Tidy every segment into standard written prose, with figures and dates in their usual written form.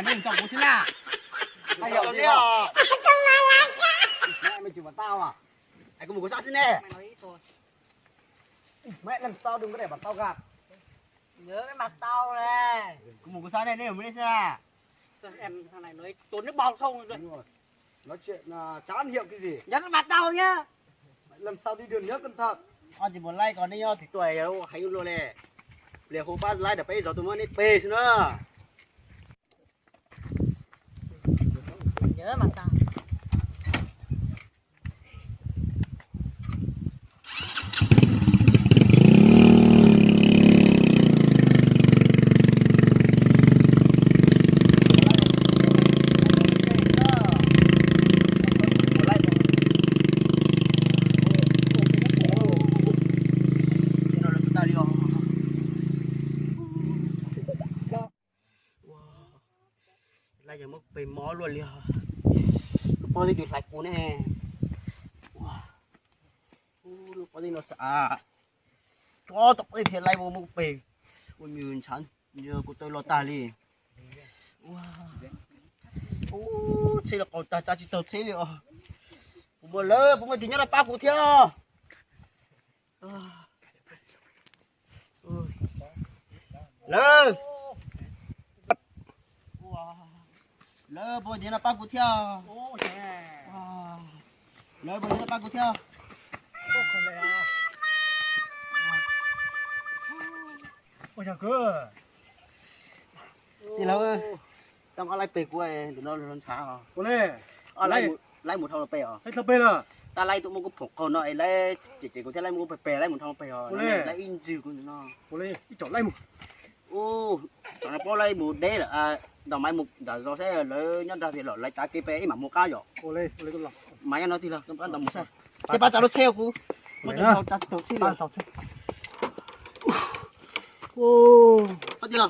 nên chồng của xin à Mày hiểu gì à? Mẹ mày chửi bọn tao à? Anh có một cái sát thế nè. mày nói ít thôi Mẹ lần sau đừng có để bọn tao gạt. nhớ cái mặt tao này Có một cái sát này mới đi ra. em thằng này nói tốn nước bọt không rồi Đúng rồi. Nói chuyện chán hiệu cái gì? nhớ cái mặt tao nhá Lần sau đi đường nhớ cẩn thận. Con chỉ muốn like còn đi nhau thì tuổi đâu hay luôn nè. Để hôm ba like được bây giờ tụi nó đi pê chứ nữa. nhớ mặt tao lại giờ mất về mó luôn liền. Có gì được lại cô nè. Có gì nó xả. Cho tập đi thì lại một về. Ôi như chán. Giờ cô tôi lo ta đi. Thế là còn ta cha chỉ tao thế liệu. Bố lỡ, bố mày thì nhớ là ba cụ theo. Lỡ. Lỡ bố thì nó ba cụ theo. Lỡ bố thì nó ba cụ theo. ôi trời cơ Thì lỡ. Tao có lại bể của ấy thì nó xả à. cô nè Lại một thằng là bể à. thấy sao bên à Ta lại tụi mình có phục còn nó lại chỉ có thể lại một bể lại một thằng bể à. Ôi. Lại in dữ của nó. cô nè đi chọn lấy một Ô, cho nó bỏ lại một đế là đầu máy một đã do sẽ lỡ nhân ra thì lỡ lại ta cái bé mà một cá rồi. cô lên con lọc Máy nó thì là cái đầu một xe. Cái ba cháu nó treo cú. Nó Mày thì á? nó cháu cháu xí liền. ô Nó thì là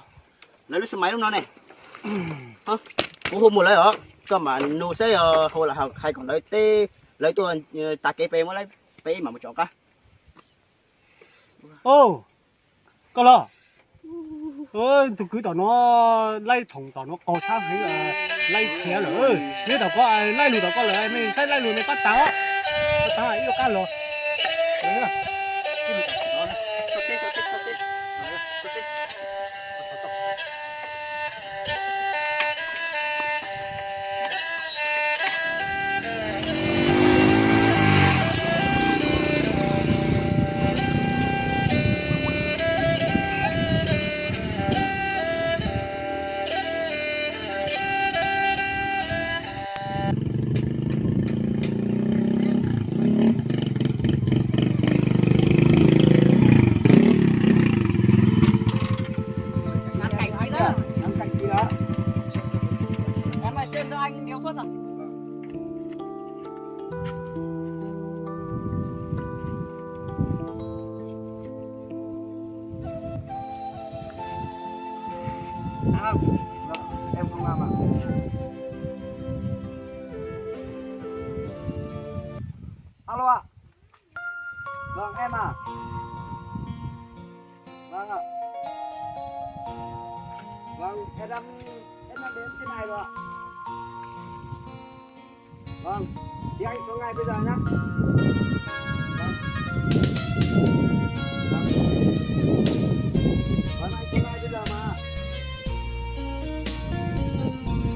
lấy lúc máy lúc nào này. Hả? Cú hôm một lấy hả? Cơ mà nó sẽ hồi là hay còn lấy tê lấy tôi ta cái bé mới lấy bé mà một chỗ cá. ô con lọ ơi tụi cứ tao nó lấy thùng tao nó co sát hay là lấy thẻ lỡ nếu tao có ai lấy lùi tao có lỡ mình thấy lấy lùi mình bắt tao á tao ấy cá lọ đấy à ngắm cảnh ấy đó Ngắm cảnh gì đó. em ở trên đó anh thiếu suất à Không. Em không làm à. Alo ạ. Vâng em à. Vâng ạ. Vâng em đang đến trên này rồi ạ. Vâng thì anh xuống ngay bây giờ nhá. Vâng. Vâng. Vâng anh xuống ngay bây giờ mà.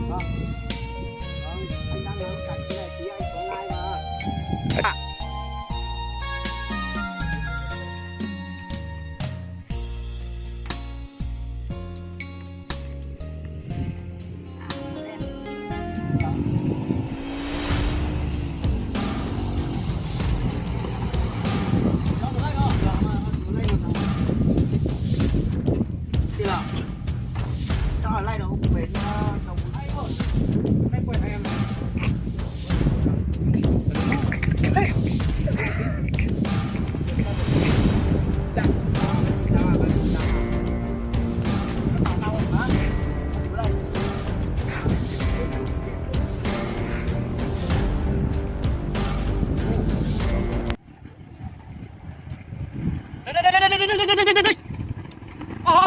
Vâng. Vâng anh đang ngắm cảnh thế này thì anh xuống ngay mà. Thì là sao ở lại đâu về đồng hay thôi. em quên em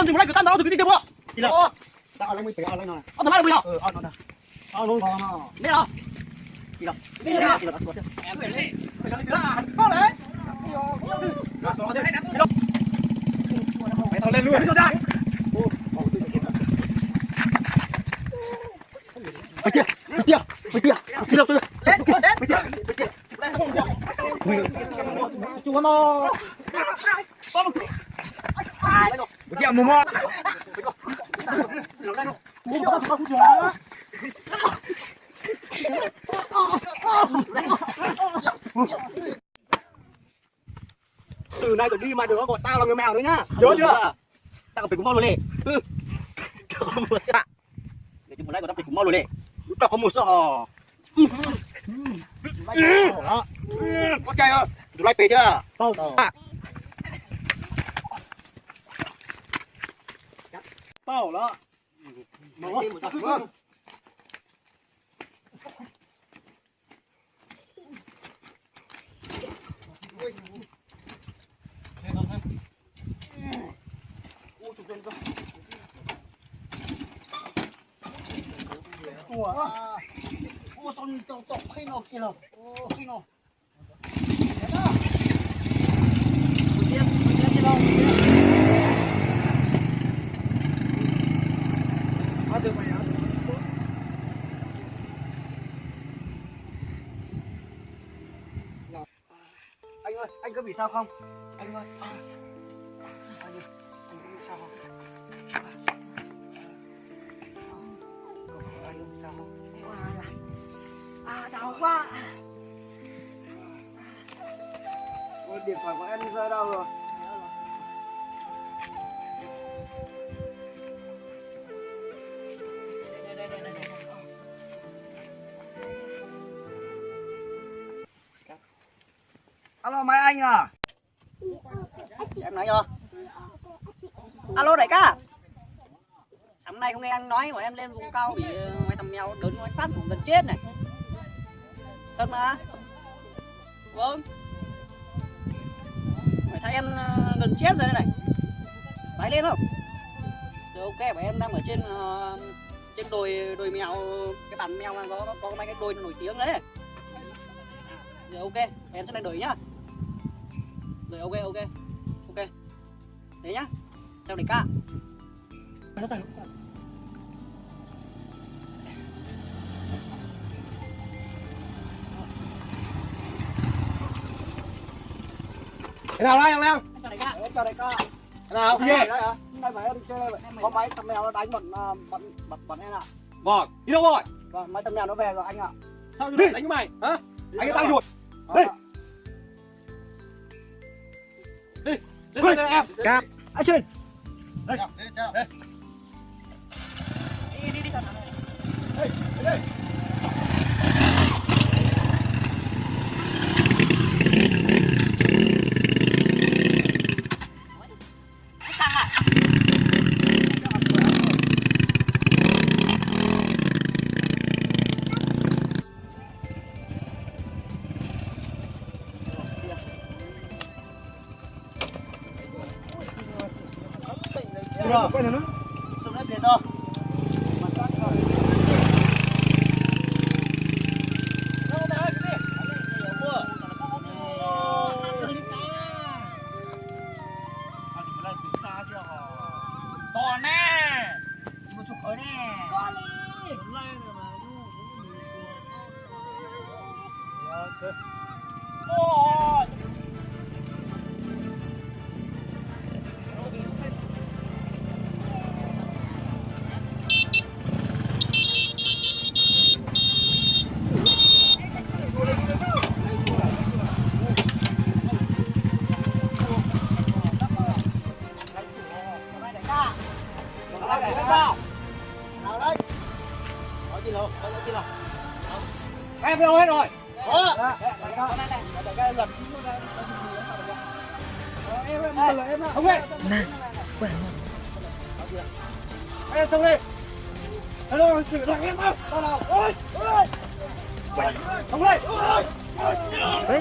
dừng lại cái tan đó từ cái đi tiếp ạ. Thì là tao lấy 10 triệu lấy nó này. Tao lấy bây giờ. Nó nè. Luôn. Biết không? Đi đâu? Biết không? Đi đâu? Em về đi. Có đấy. Mày tao lên luôn cho đây. Mày kia. Đi đâu rồi? Lên, chú nó. Chị mồm mò. Từ nay trở đi mà đừng có gọi tao là người mèo nữa nhá. Nhớ chưa? Tao phải cùng mau rồi đi. Để chúng lại còn phải cùng mau rồi đi. Tao có một số. Có chơi không? Tụi lại về chưa? Tao đó. Anh ơi, anh có bị sao không? Anh ơi. Anh ơi, anh có bị sao không? Anh có bị sao không? Đau quá. Ôi, điện thoại của em rơi đâu rồi? Đây. Alo mấy anh à? Em nói cho. Alo đại ca. Sáng nay không nghe anh nói mà em lên vùng cao bị mấy thằng mèo đớn mấy phát cũng gần chết này. Thật mà. Vâng. Mày thấy em gần chết rồi đây này. Phải lên không? Rồi ok, bởi em đang ở trên đồi mèo, cái bản mèo mà có mấy cái đồi nổi tiếng đấy. Rồi ok, em sẽ lên đuổi nhá. Rồi ok. Thế nhá. Chào đại ca. Thế nào đây, Leo? Chào đại ca. Chào đại ca. Thế nào? Gì? Đấy hả? Đây phải em đi chơi vậy. Có mấy thằng mèo nó đánh bọn em ạ. Vâng, đi đâu rồi? Vâng, mấy thằng mèo nó về rồi anh ạ. Sao như đánh với mày? Hả? Anh ấy tao chuột. Đi. Lên em. Cáp. Anh trên. Đây. Đi chào thằng này. Đây. Rồi, quay nữa. Xong đấy về to. To nè. Một chục khối nè. Ôi. Em đâu hết rồi. Không nghe. Em xong đi. Hello, sự đoàn em không? Tao nào? Ôi. Không lên. Ơi,